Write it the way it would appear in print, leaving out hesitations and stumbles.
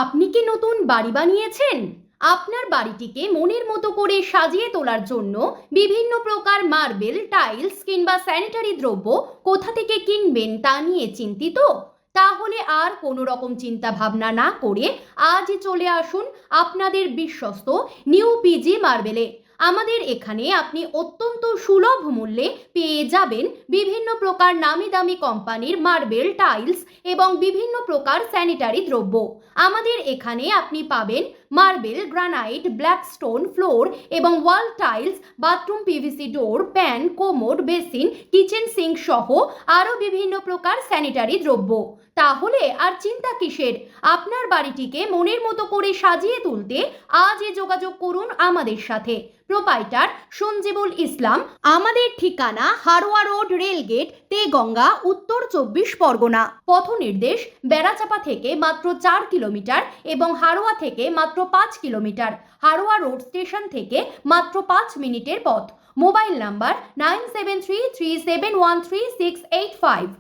আপনি কি নতুন বাড়ি বানিয়েছেন? আপনার বাড়িটিকে মনের মতো করে সাজিয়ে তোলার জন্য বিভিন্ন প্রকার মার্বেল, টাইলস কিংবা স্যানিটারি দ্রব্য কোথা থেকে কিনবেন তা নিয়ে চিন্তিত? তাহলে আর কোনো রকম চিন্তা ভাবনা না করে আজই চলে আসুন আপনাদের বিশ্বস্ত নিউ পিজি মার্বেলে। আমাদের এখানে আপনি অত্যন্ত সুলভ মূল্যে পেয়ে যাবেন বিভিন্ন প্রকার নামি দামি কোম্পানির মার্বেল, টাইলস এবং বিভিন্ন প্রকার স্যানিটারি দ্রব্য। আমাদের এখানে আপনি পাবেন marble, granite, black stone, floor এবং wall tiles, bathroom PVC door, pan, commode, basin, kitchen sink সহ আরও বিভিন্ন প্রকার স্যানিটারি দ্রব্য। তাহলে আর চিন্তা কিসের? আপনার বাড়িটিকে মনের মতো করে সাজিয়ে তুলতে আজই যোগাযোগ করুন আমাদের সাথে। প্রোপাইটার সঞ্জীবুল ইসলাম। আমাদের ঠিকানা হারোয়া রোড, রেলগেট, তেগঙ্গা, উত্তর 24 পরগনা। পথ নির্দেশ বেড়াচাপা থেকে মাত্র 4 কিলোমিটার এবং হারোয়া থেকে মাত্র 5 কিলোমিটার। হারোয়া রোড স্টেশন থেকে মাত্র 5 মিনিটের পথ। Mobile number 9733713685।